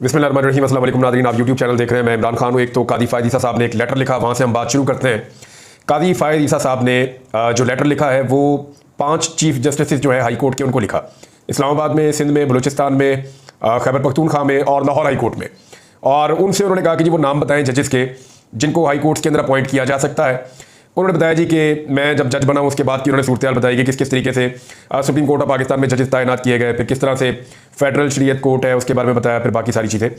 बिस्मिल्लाहिर्रहमानिर्रहीम। अस्सलाम वालेकुम नाज़रीन, आप यूट्यूब चैनल देख रहे हैं। मैं इमरान खान हूँ। एक तो कादी फ़ायद ईसा साहब ने एक लेटर लिखा, वहाँ से हम बात शुरू करते हैं। कादी फ़ायद ईसा साहब ने जो लेटर लिखा है वो 5 चीफ जस्टिस जो है हाई कोर्ट के, उनको लिखा। इस्लामाबाद में, सिंध में, बलूचिस्तान में, खैबर पख्तूनख्वा में और लाहौर हाई कोर्ट में। और उनसे उन्होंने कहा कि जी वो नाम बताएं जजेस के जिनको हाई कोर्ट्स के अंदर अपॉइंट किया जा सकता है। उन्होंने बताया जी कि मैं जब जज बना उसके बाद की उन्होंने सूरत बताई कि किस किस तरीके से सुप्रीम कोर्ट ऑफ पाकिस्तान में जजेस तैनात किए गए, फिर किस तरह से फेडरल शरीयत कोर्ट है उसके बारे में बताया, फिर बाकी सारी चीज़ें।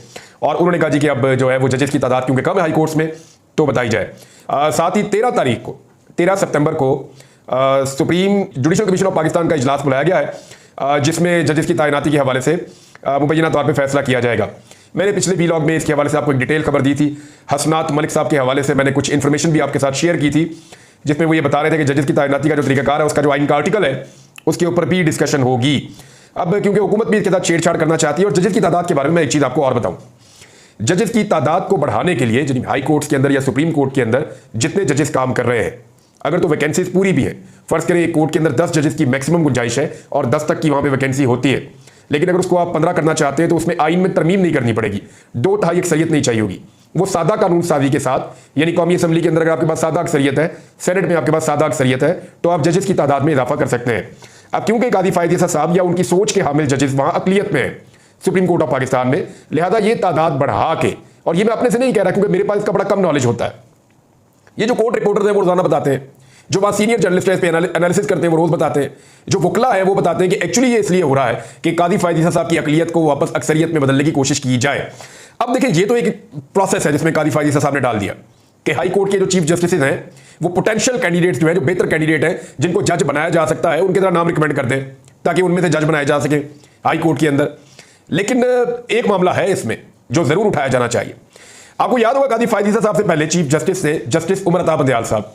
और उन्होंने कहा जी कि अब जो है वो जजेस की तादाद क्योंकि कम है हाई कोर्ट्स में तो बताई जाए। साथ ही 13 सितंबर को supreme judicial commission of Pakistan का इजलास बुलाया गया है जिसमें जजेस की तैनाती के हवाले से मुबैना तौर पर फैसला किया जाएगा। मैंने पिछले व्लॉग में इसके हवाले से आपको एक डिटेल खबर दी थी। हसनात मलिक साहब के हवाले से मैंने कुछ इन्फॉर्मेशन भी आपके साथ शेयर की थी जिसमें वो ये बता रहे थे कि जजेस की तैनाती का जो तरीकाकार है, उसका जो आइन का आर्टिकल है उसके ऊपर भी डिस्कशन होगी। अब क्योंकि हुकूमत भी इसके साथ छेड़छाड़ करना चाहती है। और जजेस की तादाद के बारे में मैं एक चीज़ आपको और बताऊं, जजेस की तादाद को बढ़ाने के लिए हाई कोर्ट्स के अंदर या सुप्रीम कोर्ट के अंदर जितने जजेस काम कर रहे हैं, अगर तो वैकेंसीज पूरी भी है, फर्ज करें एक कोर्ट के अंदर 10 जजेस की मैक्सिमम गुंजाइश है और 10 तक की वहां पे वैकेंसी होती है, लेकिन अगर उसको आप 15 करना चाहते हैं तो उसमें आइन में तरमीम नहीं करनी पड़ेगी, 2/3 अक्सरियत नहीं चाहिए होगी। वो सादा कानून साजी के साथ, यानी कौमी असम्बली के अंदर अगर आपके पास सादा अक्सरियत है, सेनेट में आपके पास सादा अक्सरियत है, तो आप जजेस की तादाद में इजाफा कर सकते हैं। अब क्योंकि कादी फ़ायद ईसा साहब या उनकी सोच के हामिल जजेस वहां अकलियत में है सुप्रीम कोर्ट ऑफ पाकिस्तान में, लिहाजा ये तादाद बढ़ा के, और ये मैं अपने से नहीं कह रहा क्योंकि मेरे पास इसका बड़ा कम नॉलेज होता है, ये जो कोर्ट रिपोर्टर है वो रोजाना बताते हैं, जो वहाँ सीनियर जर्नलिस्ट है इस पे एनालिसिस करते हैं वो रोज बताते हैं, जो वकला है वो बताते हैं कि एक्चुअली ये इसलिए हो रहा है कि कादी फ़ायद ईसा साहब की अकलियत को वापस अक्सरियत में बदलने की कोशिश की जाए। अब देखिए ये तो एक प्रोसेस है जिसमें कादी फ़ायद ईसा साहब ने डाल दिया कि हाई कोर्ट के जो चीफ जस्टिस हैं वो पोटेंशियल कैंडिडेट्स जो है, जो बेहतर कैंडिडेट हैं जिनको जज बनाया जा सकता है, उनके तरह नाम रिकमेंड कर दें ताकि उनमें से जज बनाए जा सके हाई कोर्ट के अंदर। लेकिन एक मामला है इसमें जो जरूर उठाया जाना चाहिए। आपको याद होगा कादी फ़ायद ईसा साहब से पहले चीफ जस्टिस थे जस्टिस उमर अता बंदयाल साहब।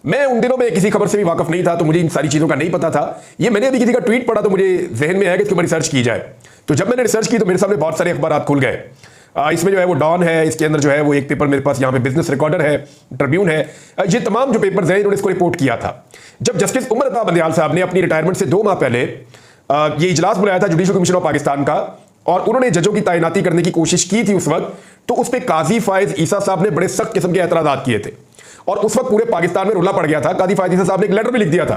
मैं उन दिनों में किसी खबर से भी वाकफ नहीं था तो मुझे इन सारी चीज़ों का नहीं पता था। ये मैंने अभी किसी का ट्वीट पढ़ा तो मुझे जहन में आया कि इसके ऊपर रिसर्च की जाए। तो जब मैंने रिसर्च की तो मेरे सामने बहुत सारे अखबार खुल गए। इसमें जो है वो डॉन है, इसके अंदर जो है वो एक पेपर मेरे पास यहाँ पे बिजनेस रिकॉर्डर है, ट्रिब्यून है, ये तमाम जो पेपर्स हैं इन्होंने इसको रिपोर्ट किया था। जब जस्टिस उमर अता बंदयाल साहब ने अपनी रिटायरमेंट से 2 माह पहले ये इजलास बुलाया था जुडिशल कमीशन ऑफ पाकिस्तान का, और उन्होंने जजों की तैनाती करने की कोशिश की थी उस वक्त, तो उस पर कादी फ़ायद ईसा साहब ने बड़े सख्त किस्म के एतराज़ात किए थे। और उस वक्त पूरे पाकिस्तान में रोला पड़ गया था। कादी फ़ायद ईसा साहब ने एक लेटर भी लिख दिया था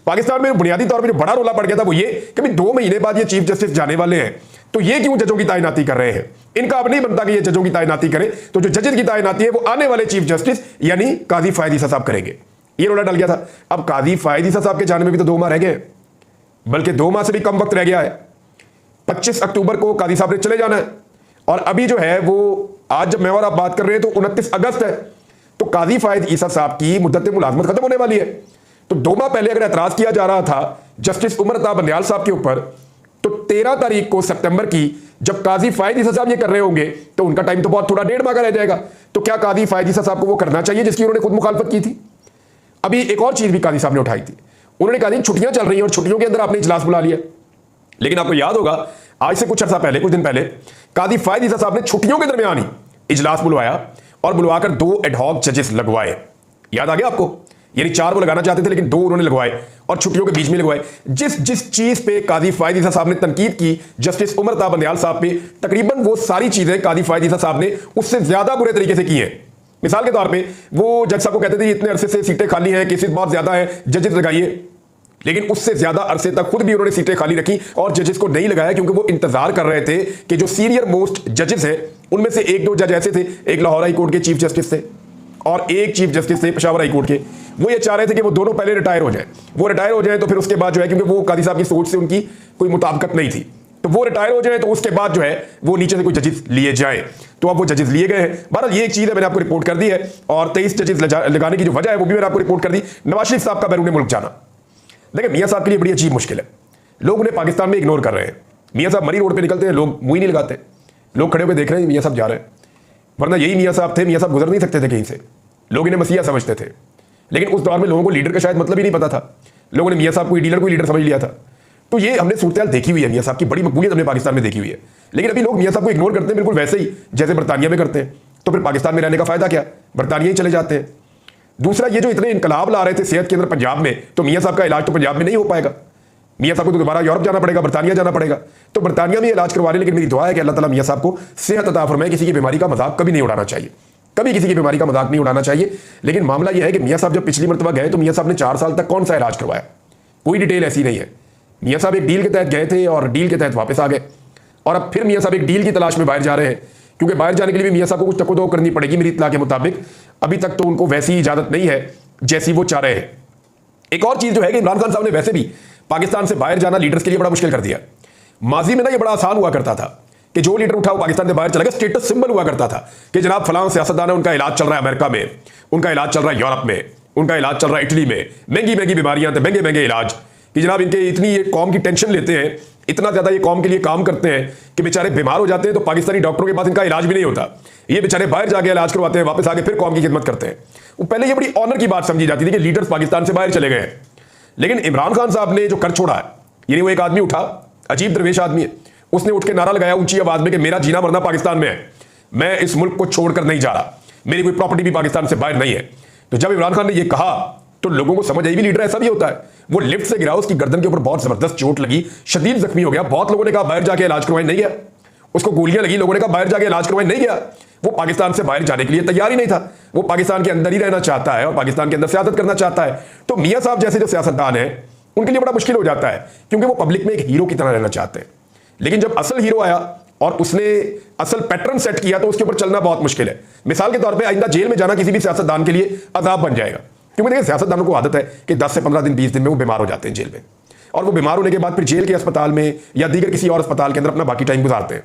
पाकिस्तान में। बुनियादी तौर पे जो बड़ा रोला पड़ गया था वो ये कि भाई 2 महीने बाद ये चीफ जस्टिस जाने वाले हैं तो ये क्यों जजों की तैनाती कर रहे हैं, इनका अब नहीं बनता कि ये जजों की तैनाती करें, तो जो जजेस की तैनाती है वो आने वाले चीफ जस्टिस यानी कादी फ़ायद ईसा साहब करेंगे। ये रोला डल गया था। अब कादी फ़ायद ईसा साहब के जाने में भी तो 2 माह रह गए, बल्कि 2 माह से भी कम वक्त रह गया है। 25 अक्टूबर को कादी साहब ने चले जाना है और अभी जो है वो आज जब मैं और आप बात कर रहे हैं तो 29 अगस्त है, तो कादी फ़ायद ईसा साहब की मुद्दत मुलाजमत खत्म होने वाली है। तो 2 माह पहले अगर एतराज किया जा रहा था जस्टिस उमर अता बंदयाल साहब के ऊपर, तो 13 तारीख को सितंबर की जब कादी फ़ायद ईसा साहब ये कर रहे होंगे तो उनका टाइम तो बहुत थोड़ा 1.5 माह का रह जाएगा। तो क्या कादी फ़ायद ईसा साहब को वो करना चाहिए जिसकी उन्होंने खुद मुखालफत की थी? अभी एक और चीज भी कादी साहब ने उठाई थी। उन्होंने कहा छुट्टियां चल रही हैं और छुट्टियों के अंदर आपने इजलास बुला लिया। लेकिन आपको याद होगा आज से कुछ अर्सा पहले, कुछ दिन पहले, कादी फ़ायद ईसा साहब ने छुट्टियों के दरमियान ही इजलास बुलवाया और बुलवाकर 2 एडहॉक जजेस लगवाए। याद आ गया आपको? यानी 4 वो लगाना चाहते थे लेकिन 2 उन्होंने लगवाए और छुट्टियों के बीच में लगवाए। जिस चीज पे कादी फ़ायद ईसा साहब ने तनकीद की जस्टिस उमर अता बंदयाल साहब पे, तकरीबन वो सारी चीजें कादी फ़ायद ईसा साहब ने उससे ज्यादा बुरे तरीके से की हैं। मिसाल के तौर पे वो जज साहब को कहते थे इतने अरसे से सीटें खाली हैं, केसेस बहुत ज्यादा है, जजेस लगाइए, लेकिन उससे ज्यादा अरसे तक खुद भी उन्होंने सीटें खाली रखी और जजेस को नहीं लगाया क्योंकि वो इंतजार कर रहे थे कि जो सीनियर मोस्ट जजेस हैं उनमें से 1-2 जज ऐसे थे, एक लाहौर हाई कोर्ट के चीफ जस्टिस थे और एक चीफ जस्टिस थे पेशावर हाई कोर्ट के, वो ये चाह रहे थे कि वो दोनों पहले रिटायर हो जाए। वो रिटायर हो जाए तो फिर उसके बाद जो है, क्योंकि वो कादी साहब की सोच से उनकी कोई मुताबिकत नहीं थी, तो वो रिटायर हो जाए तो उसके बाद जो है वो नीचे से कोई जजेस लिए जाए। तो अब वो जजेस लिए गए हैं। बहरहाल ये एक चीज़ है, मैंने आपको रिपोर्ट कर दी है और 23 जजेस लगाने की जो वजह है वो भी मैंने आपको रिपोर्ट कर दी। नवाज शरीफ साहब का बैरून मुल्क जाना, देखिए मियाँ साहब के लिए बड़ी अजीब मुश्किल है। लोग उन्हें पाकिस्तान में इग्नोर कर रहे हैं। मियाँ साहब मरी रोड पे निकलते हैं, लोग मुंह ही नहीं लगाते, लोग खड़े होकर देख रहे हैं मियाँ साहब जा रहे हैं, वरना यही मियाँ साहब थे। मियाँ साहब गुजर नहीं सकते थे कहीं से, लोग इन्हें मसीहा समझते थे। लेकिन उस दौर में लोगों को लीडर का शायद मतलब ही नहीं पता था, लोगों ने मियाँ साहब को डीलर को लीडर समझ लिया था। तो ये हमने सूरत देखी हुई है, मियाँ साहब की बड़ी मकबूलियत हमने पाकिस्तान में देखी हुई है। लेकिन अभी लोग मियाँ साहब को इग्नोर करते हैं बिल्कुल वैसे ही जैसे बरतानिया में करते हैं। तो फिर पाकिस्तान में रहने का फायदा क्या, बरतानिया ही चले जाते हैं। दूसरा, ये जो इतने इनकलाब ला रहे थे सेहत के अंदर पंजाब में, तो मियाँ साहब का इलाज तो पंजाब में नहीं हो पाएगा। मियाँ साहब को तो दोबारा यूरोप जाना पड़ेगा, बरतानिया जाना पड़ेगा, तो बरतानिया में इलाज करवा रहे। लेकिन मेरी दुआ है कि अल्लाह ताला मियाँ साहब को सेहत अता फरमाए। किसी की बीमारी का मजाक कभी नहीं उड़ाना चाहिए, कभी किसी की बीमारी का मजाक नहीं उड़ाना चाहिए। लेकिन मामला यह है कि मियाँ साहब जब पिछली मरतबा गए तो मियाँ साहब ने 4 साल तक कौन सा इलाज करवाया, कोई डिटेल ऐसी नहीं है। मियाँ साहब एक डील के तहत गए थे और डील के तहत वापस आ गए, और अब फिर मियाँ साहब एक डील की तलाश में बाहर जा रहे हैं, क्योंकि बाहर जाने के लिए भी मियाँ साहब को कुछ टकोदो करनी पड़ेगी मेरी इत्तला के मुताबिक। अभी तक तो उनको वैसी इजाजत नहीं है जैसी वो चाह रहे हैं। एक और चीज जो है कि इमरान खान साहब ने वैसे भी पाकिस्तान से बाहर जाना लीडर्स के लिए बड़ा मुश्किल कर दिया। माजी में ना ये बड़ा आसान हुआ करता था कि जो लीडर उठा वो पाकिस्तान से बाहर चला गया, स्टेटस सिंबल हुआ करता था कि जनाब फलां सियासतदान है, उनका इलाज चल रहा है अमेरिका में, उनका इलाज चल रहा है यूरोप में, उनका इलाज चल रहा है इटली में, महंगी महंगी बीमारियां, महंगे महंगे इलाज, कि जनाब इनके इतनी ये कौम की टेंशन लेते हैं, इतना ज्यादा ये कौम के लिए काम करते हैं कि बेचारे बीमार हो जाते हैं तो पाकिस्तानी डॉक्टरों के पास इनका इलाज भी नहीं होता। ये बेचारे बाहर जाके इलाज करवाते हैं, वापस आके फिर कौम की खिदमत करते हैं। वो पहले ये बड़ी ऑनर की बात समझी जाती थी कि लीडर्स पाकिस्तान से बाहर चले गए हैं। लेकिन इमरान खान साहब ने जो कर छोड़ा है, यानी वो एक आदमी उठा, अजीब दरवेश आदमी है, उसने उठ के नारा लगाया ऊंची आवाज में कि मेरा जीना मरना पाकिस्तान में है, मैं इस मुल्क को छोड़कर नहीं जा रहा, मेरी कोई प्रॉपर्टी भी पाकिस्तान से बाहर नहीं है। तो जब इमरान खान ने यह कहा तो लोगों को समझ आई भी लीडर ऐसा भी होता है। वो लिफ्ट से गिरा, उसकी गर्दन के ऊपर बहुत जबरदस्त चोट लगी, शदीद जख्मी हो गया। बहुत लोगों ने कहा बाहर जाके इलाज करवाई, नहीं गया। उसको गोलियां लगी, लोगों ने कहा बाहर जाके इलाज करवाई, नहीं गया। वो पाकिस्तान से बाहर जाने के लिए तैयार ही नहीं था, वो पाकिस्तान के अंदर ही रहना चाहता है और पाकिस्तान के अंदर सियासत करना चाहता है। तो मियाँ साहब जैसे जो सियासतदान है उनके लिए बड़ा मुश्किल हो जाता है, क्योंकि वो पब्लिक में एक हीरो की तरह रहना चाहते हैं। लेकिन जब असल हीरो आया और उसने असल पैटर्न सेट किया तो उसके ऊपर चलना बहुत मुश्किल है। मिसाल के तौर पे आइंदा जेल में जाना किसी भी सियासतदान के लिए अजाब बन जाएगा, क्योंकि देखिए सियासतदानों को आदत है कि 10 से 15 दिन 20 दिन में वो बीमार हो जाते हैं जेल में, और वो बीमार होने के बाद फिर जेल के अस्पताल में या दीगर किसी और अस्पताल के अंदर अपना बाकी टाइम गुजारते हैं।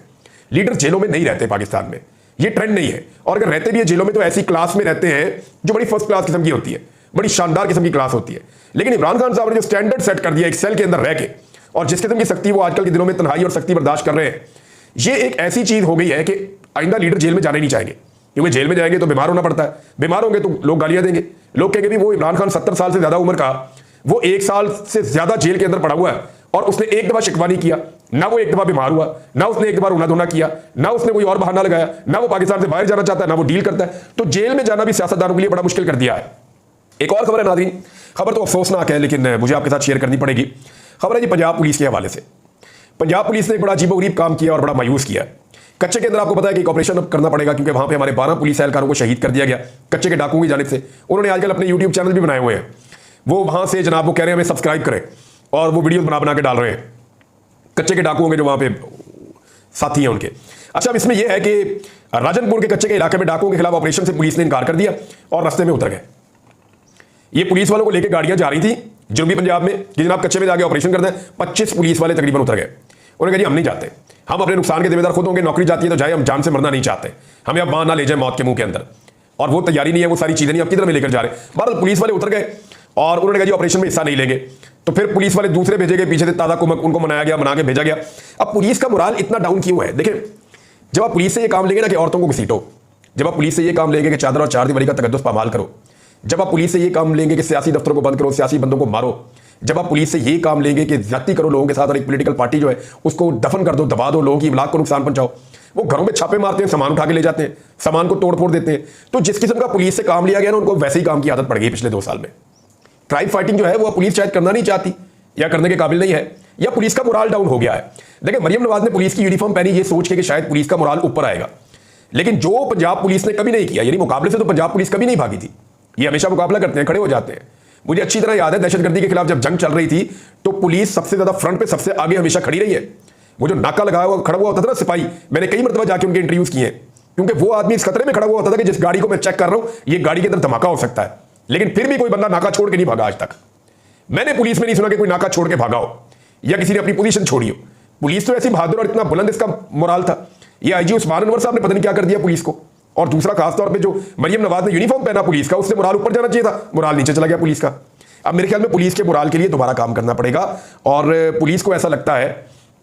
लीडर जेलों में नहीं रहते पाकिस्तान में, ये ट्रेंड नहीं है। और अगर रहते भी है जेलों में तो ऐसी क्लास में रहते हैं जो बड़ी फर्स्ट क्लास किस्म की होती है, बड़ी शानदार किस्म की क्लास होती है। लेकिन इमरान खान साहब ने जो स्टैंडर्ड सेट कर दिया एक सेल के अंदर रह के, और जिस किस्म की सख्ती वो आजकल के दिनों में तन्हाई और सख्ती बर्दाश्त कर रहे हैं, ये एक ऐसी चीज हो गई है कि आइंदा लीडर जेल में जाने नहीं चाहेंगे, क्योंकि जेल में जाएंगे तो बीमार होना पड़ता है, बीमार होंगे तो लोग गालियां देंगे, लोग कहेंगे भी वो इमरान खान 70 साल से ज्यादा उम्र का, वो 1 साल से ज्यादा जेल के अंदर पड़ा हुआ है और उसने एक दफा शिकवा नहीं किया, ना वो एक दफा बीमार हुआ, ना उसने एक दफा रोना धोना किया, ना उसने कोई और बहाना लगाया, ना वो पाकिस्तान से बाहर जाना चाहता है, ना वो डील करता है। तो जेल में जाना भी सियासतदानों के लिए बड़ा मुश्किल कर दिया है। एक और खबर है नाज़रीन, खबर तो अफसोसनाक है लेकिन मुझे आपके साथ शेयर करनी पड़ेगी। खबर है जी पंजाब पुलिस के हवाले से। पंजाब पुलिस ने एक बड़ा अजीबोगरीब काम किया और बड़ा मायूस किया। कच्चे के अंदर आपको पता है कि एक ऑपरेशन अब करना पड़ेगा, क्योंकि वहां पे हमारे 12 पुलिस एहलकारों को शहीद कर दिया गया कच्चे के डाकुओं की जानिब से। उन्होंने आजकल अपने यूट्यूब चैनल भी बनाए हुए हैं, वो वहां से जनाब वो कह रहे हैं हमें सब्सक्राइब करें, और वो वीडियो बना के डाल रहे हैं कच्चे के डाकुओं के जो वहां पे साथी हैं उनके। अच्छा, अब इसमें यह है कि राजनपुर के कच्चे के इलाके में डाकुओं के खिलाफ ऑपरेशन से पुलिस ने इनकार कर दिया और रास्ते में उतर गए। ये पुलिस वालों को लेकर गाड़ियां जा रही थी जनूबी पंजाब में कि जनाब कच्चे में जाके ऑपरेशन करना है। 25 पुलिस वाले तकरीबन उतर गए। उन्होंने कहा जी हम नहीं जाते, हम अपने नुकसान के जिम्मेदार खुद होंगे, नौकरी जाती है तो जाए, हम जान से मरना नहीं चाहते, हमें अब वहां ना ले जाए मौत के मुंह के अंदर। और वो तैयारी नहीं है, वो सारी चीजें नहीं अब किधर में लेकर जा रहे। बहरहाल पुलिस वाले उतर गए और उन्होंने कहा जी ऑपरेशन में हिस्सा नहीं लेंगे। तो फिर पुलिस वाले दूसरे भेजे गए, पीछे से ताजा कुमक उनको मनाया गया, मना के भेजा गया। अब पुलिस का मोराल इतना डाउन क्यों है? देखिए, जब आप पुलिस से ये काम लेंगे ना कि औरतों को घसीटो, जब आप पुलिस से ये काम लेंगे कि चादर और चार दीवारी का तकद्दुस पामाल करो, जब आप पुलिस से ये काम लेंगे कि सियासी दफ्तरों को बंद करो, सियासी बंदों को मारो, जब आप पुलिस से ये काम लेंगे कि ज्यादती करो लोगों के साथ और एक पॉलिटिकल पार्टी जो है उसको दफन कर दो, दबा दो, लोगों की इमलाक को नुकसान पहुंचाओ, वो घरों में छापे मारते हैं, सामान उठा के ले जाते हैं, सामान को तोड़ फोड़ देते हैं। तो जिस किस्म का पुलिस से काम लिया गया ना, उनको वैसे ही काम की आदत पड़ गई पिछले 2 साल में। क्राइम फाइटिंग जो है वो पुलिस शायद करना नहीं चाहती या करने के काबिल नहीं है, या पुलिस का मोराल डाउन हो गया है। देखिए, मरियम नवाज ने पुलिस की यूनिफॉर्म पहनी ये सोच के कि शायद पुलिस का मोराल ऊपर आएगा, लेकिन जो पंजाब पुलिस ने कभी नहीं किया, यानी मुकाबले से तो पंजाब पुलिस कभी नहीं भागी थी। ये हमेशा मुकाबला करते हैं, खड़े हो जाते हैं। मुझे अच्छी तरह याद है दहशतगर्दी के खिलाफ जब जंग चल रही थी तो पुलिस सबसे ज्यादा फ्रंट पे सबसे आगे हमेशा खड़ी रही है। वो जो नाका लगाया हुआ खड़ा हुआ होता था ना सिपाही, मैंने कई मरतबा जाके उनके इंटरव्यूज किए, क्योंकि वो आदमी इस खतरे में खड़ा हुआ होता था कि जिस गाड़ी को मैं चेक कर रहा हूं ये गाड़ी के अंदर धमाका हो सकता है, लेकिन फिर भी कोई बंदा नाका छोड़ के नहीं भागा। आज तक मैंने पुलिस में नहीं सुना कि कोई नाका छोड़ के भागा हो या किसी ने अपनी पोजीशन छोड़ी हो। पुलिस तो ऐसी बहादुर और इतना बुलंद इसका मोराल था। ये आईजी उस्मान अनवर साहब ने पता नहीं क्या कर दिया पुलिस को। और दूसरा खासतौर पे जो मरियम नवाज ने यूनिफॉर्म पहना पुलिस का, उससे मोराल ऊपर जाना चाहिए था, मोराल नीचे चला गया पुलिस का। अब मेरे ख्याल में पुलिस के मोराल के लिए दोबारा काम करना पड़ेगा, और पुलिस को ऐसा लगता है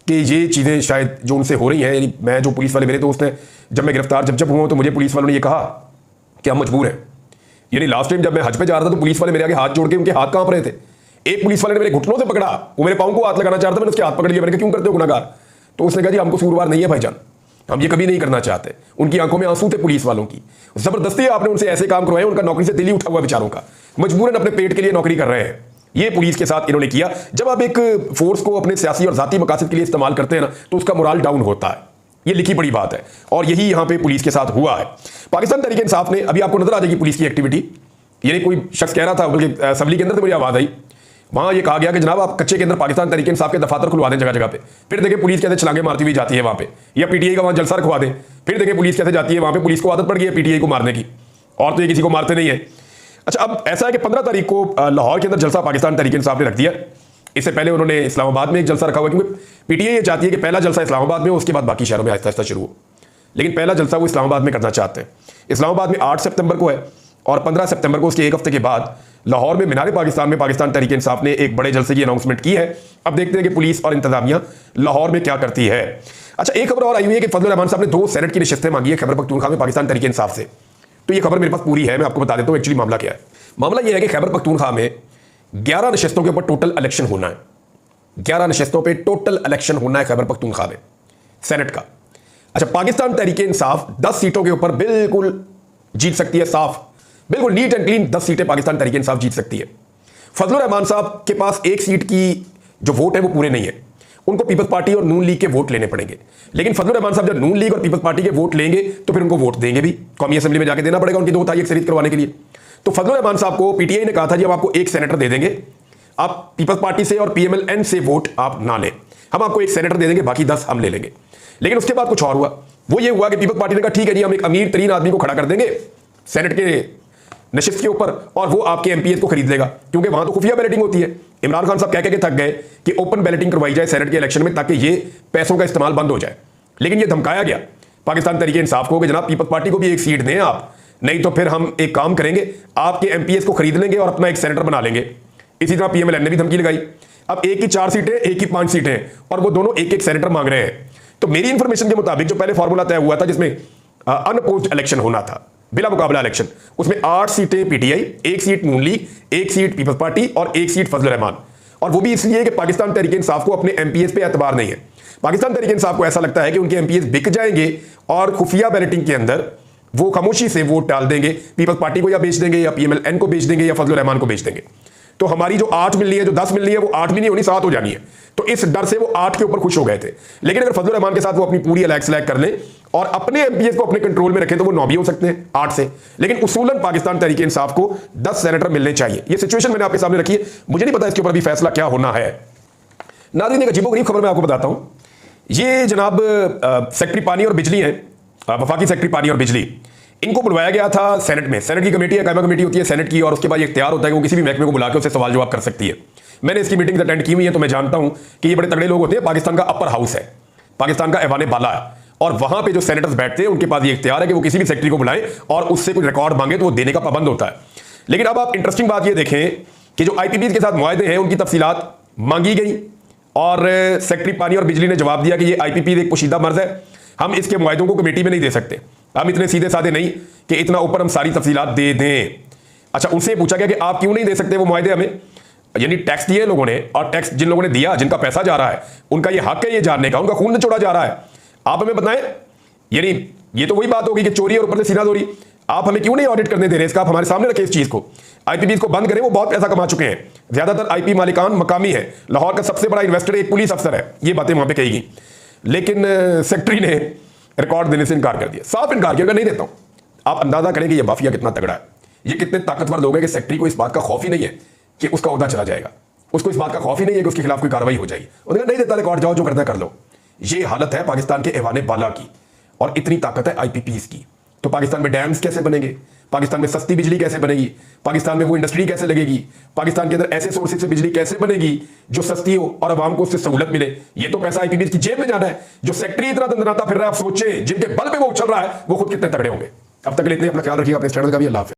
कि ये चीज़ें शायद जो उनसे हो रही हैं, यानी मैं जो पुलिस वाले मेरे दोस्त हैं, जब मैं गिरफ्तार जब हुआ तो मुझे पुलिस वालों ने ये कहा कि हम मजबूर हैं। यानी लास्ट टाइम जब मैं हज पे जा रहा था तो पुलिस वाले मेरे आगे हाथ जोड़ के उनके हाथ कांप रहे थे। एक पुलिस वाले ने मेरे घुटनों से पकड़ा, वो मेरे पाँव को हाथ लगाना चाहता था, मैंने उसके हाथ पकड़ लिया। मैंने कहा क्यों करते हो गुनाहगार? तो उसने कहा जी हमको कसूरवार नहीं है भाईजान, हम ये कभी नहीं करना चाहते। उनकी आंखों में आंसू थे पुलिस वालों की। जबरदस्ती आपने उनसे ऐसे काम करवाए, उनका नौकरी से दिल ही उठा हुआ बेचारों का, मजबूरन अपने पेट के लिए नौकरी कर रहे हैं। ये पुलिस के साथ इन्होंने किया। जब आप एक फोर्स को अपने सियासी और जाती मकासद के लिए इस्तेमाल करते हैं ना, तो उसका मोराल डाउन होता है। ये लिखी बड़ी बात है और यही यहां पे पुलिस के साथ हुआ है। पाकिस्तान तहरीक इंसाफ ने, अभी आपको नजर आ जाएगी पुलिस की एक्टिविटी, यानी कोई शख्स कह रहा था, बल्कि असेंबली के अंदर से मुझे आवाज आई, वहां ये कहा गया कि जनाब आप कच्चे के अंदर पाकिस्तान तहरीक इंसाफ के दफातर खुलवा दें जगह जगह पे। फिर देखें पुलिस कैसे छलांगे मारती हुई जाती है वहां पे, या पीटीआई का वहां जलसा रखवा दें। फिर देखें पुलिस कैसे जाती है वहां पे, पुलिस को आदत पड़ गई है पीटीआई को मारने की, और तो ये किसी को मारते नहीं है। अच्छा, अब ऐसा है कि 15 तारीख को लाहौर के अंदर जलसा पाकिस्तान तहरीक इंसाफ ने रख दिया। इससे पहले उन्होंने इस्लामाबाद में एक जलसा रखा हुआ, क्योंकि पीटीआई ये चाहती है कि पहला जलसा इस्लामाबाद में हो, उसके बाद बाकी शहरों में आहिस्ता आहिस्ता शुरू हो। लेकिन पहला जलसा वो इस्लामाबाद में करना चाहते हैं। इस्लामाबाद में 8 सितंबर को है और 15 सितंबर को, उसके एक हफ्ते के बाद लाहौर में मीनार पाकिस्तान में पाकिस्तान तहरीक इंसाफ ने एक बड़े जलसे की अनाउंसमेंट की है। अब देखते हैं कि पुलिस और इंतजामिया लाहौर में क्या करती है। अच्छा, एक खबर और आई हुई है कि फजलुर रहमान साहब ने 2 सेनेट की नशिस्तें मांगी है खैबर पख्तूनख्वा में पाकिस्तान तहरीक इंसाफ से। तो ये खबर मेरे पास पूरी है, मैं आपको बता देता हूँ एक्चुअली मामला क्या है। मामला यह है कि खैबर पख्तूनख्वा में 11 नशिस्तों के ऊपर टोटल इलेक्शन होना है। 11 नशिस्तों पर टोटल इलेक्शन होना है खैबर पख्तूनख्वा में सेनेट का। अच्छा, पाकिस्तान तहरीक इंसाफ 10 सीटों के ऊपर बिल्कुल जीत सकती है, साफ बिल्कुल नीट एंड क्लीन 10 सीटें पाकिस्तान तहरीक इंसाफ जीत सकती है। फजलुर रहमान साहब के पास एक सीट की जो वोट है वो पूरे नहीं है, उनको पीपल्स पार्टी और नून लीग के वोट लेने पड़ेंगे। लेकिन फजलुर रहमान साहब जब नून लीग और पीपल्स पार्टी के वोट लेंगे तो फिर उनको वोट देंगे भी, कौमी असेंबली में जाके देना पड़ेगा उनकी 2 तारीख अक्सरियत करवाने के लिए। तो फजलुर रहमान साहब को पीटीआई ने कहा था जी हम आपको एक सेनेटर दे देंगे, आप पीपल्स पार्टी से और पीएमएलएन से वोट आप ना लें, हम आपको एक सेनेटर दे देंगे, बाकी 10 हम ले लेंगे। लेकिन उसके बाद कुछ और हुआ, वो ये हुआ कि पीपल्स पार्टी ने कहा ठीक है जी हम एक अमीर तरीन आदमी को खड़ा कर देंगे सेनेट के नशिस्त के ऊपर और वो आपके एमपीएस को खरीद लेगा, क्योंकि वहां तो खुफिया बैलेटिंग होती है। इमरान खान साहब कह के थक गए कि ओपन बैलेटिंग करवाई जाए सेनेट के इलेक्शन में ताकि ये पैसों का इस्तेमाल बंद हो जाए। लेकिन ये धमकाया गया पाकिस्तान तहरीक इंसाफ को कि जनाब पीपल्स पार्टी को भी एक सीट दें आप, नहीं तो फिर हम एक काम करेंगे आपके एमपीएस को खरीद लेंगे और अपना एक सेनेटर बना लेंगे। इसी तरह पीएमएलएन ने भी धमकी लगाई। अब एक की 4 सीटें, एक की 5 सीटें और वो दोनों एक एक सेनेटर मांग रहे हैं। तो मेरी इंफॉर्मेशन के मुताबिक जो पहले फॉर्मूला तय हुआ था जिसमें अनअपोज्ड इलेक्शन होना था, बिला मुकाबला इलेक्शन, उसमें 8 सीटें पीटीआई, 1 सीट नून लीग, 1 सीट पीपल्स पार्टी और 1 सीट फजलुर रहमान। और वो भी इसलिए कि पाकिस्तान तहरीक इंसाफ को अपने एमपीएस पे एतबार नहीं है। पाकिस्तान तहरीक इंसाफ को ऐसा लगता है कि उनके एमपीएस बिक जाएंगे और खुफिया बैलेटिंग के अंदर वो खामोशी से वोट डाल देंगे, पीपल्स पार्टी को या बेच देंगे या पीएमएलएन को बेच देंगे या फजलुर रहमान को बेच देंगे। तो हमारी जो 8 मिलनी है, जो 10 मिलनी है, वो 8 भी नहीं होनी, 7 हो जानी है। तो इस डर से वो 8 के ऊपर खुश हो गए थे। लेकिन अगर फजलुर रहमान के साथ वो अपनी पूरी अलग सेलेक्ट कर लें और अपने एमपीएस को अपने कंट्रोल में रखें तो वो 9 भी हो सकते हैं 8 से। लेकिन उसूलन पाकिस्तान तहरीक इंसाफ को 10 सेनेटर मिलने चाहिए। ये सिचुएशन मैंने आपके सामने रखी है, मुझे नहीं पता इसके ऊपर भी फैसला क्या होना है। नाज़रीन, एक अजीबोगरीब खबर मैं आपको बताता हूं। ये जनाब सेक्रेटरी पानी और बिजली है, वफाकी सेक्रेटरी पानी और बिजली, इनको बुलवाया गया था सेनेट में। सेनेट की कमेटी है, कायमा कमेटी होती है सेनेट की, और उसके बाद एक तैयार होता है कि वो किसी भी महकमे को बुला के उससे सवाल जवाब कर सकती है। मैंने इसकी मीटिंग अटेंड की हुई है तो मैं जानता हूं कि ये बड़े तगड़े लोग होते हैं। पाकिस्तान का अपर हाउस है, पाकिस्तान का ऐवान बाला है, और वहां पे जो सेनेटर्स बैठते हैं उनके पास ये इख्तियार है कि वो किसी भी सेक्रेटरी को बुलाएं और उससे कुछ रिकॉर्ड मांगे तो वो देने का पाबंद होता है। लेकिन अब आप इंटरेस्टिंग बात ये देखें कि जो आईपीपीज के साथ मुआहदे हैं उनकी तफसीलात मांगी गई और सेक्रेटरी पानी और बिजली ने जवाब दिया कि ये आईपीपी एक पोशीदा मर्ज है, हम इसके मुआहदों को कमेटी में नहीं दे सकते, हम इतने सीधे साधे नहीं कि इतना ऊपर हम सारी तफसीलात दे दें। अच्छा, उनसे पूछा गया कि आप क्यों नहीं दे सकते वो मुआहदे हमें, यानी टैक्स दिए लोगों ने, और टैक्स जिन लोगों ने दिया, जिनका पैसा जा रहा है, उनका ये हक है ये जानने का, उनका खून निचोड़ा जा रहा है, आप हमें बताएं। यानी ये तो वही बात होगी कि चोरी और ऊपर से सीनादोरी, आप हमें क्यों नहीं ऑडिट करने दे रहे, इसका आप हमारे सामने रखें इस चीज को। आईपीपीज को बंद करें, वो बहुत पैसा कमा चुके हैं, ज्यादातर आईपी मालिकान मकामी है, लाहौर का सबसे बड़ा इन्वेस्टर एक पुलिस अफसर है, ये बातें वहां पे कही। लेकिन सेक्रेटरी ने रिकॉर्ड देने से इनकार कर दिया, साफ इनकार किया, नहीं देता हूं। आप अंदाजा करें कि यह माफिया कितना तगड़ा है, ये कितने ताकतवर लोग हैं कि सेक्रेटरी को इस बात का खौफ ही नहीं है कि उसका ओहदा चला जाएगा, उसको इस बात का खौफ ही नहीं है कि उसके खिलाफ कोई कार्रवाई हो जाएगी। उन्होंने नहीं देता रिकॉर्ड, जाओ जो करना कर लो। ये हालत है पाकिस्तान के ऐवान बाला की, और इतनी ताकत है आईपीपीज की। तो पाकिस्तान में डैम्स कैसे बनेंगे, पाकिस्तान में सस्ती बिजली कैसे बनेगी, पाकिस्तान में वो इंडस्ट्री कैसे लगेगी, पाकिस्तान के अंदर ऐसे सोर्सेज से बिजली कैसे बनेगी जो सस्ती हो और आवाम को उससे सहूलत मिले। ये तो पैसा आईपीपीज की जेब में जाना है। जो सेक्रेटरी इतना दंदनाता फिर रहा है, आप सोचें जिनके बल पे वो उछल रहा है वो खुद कितने तगड़े होंगे। अब तक के लिए इतने, अपना ख्याल रखिएगा, अपने चैनल का भी अल्लाह हाफ़िज़।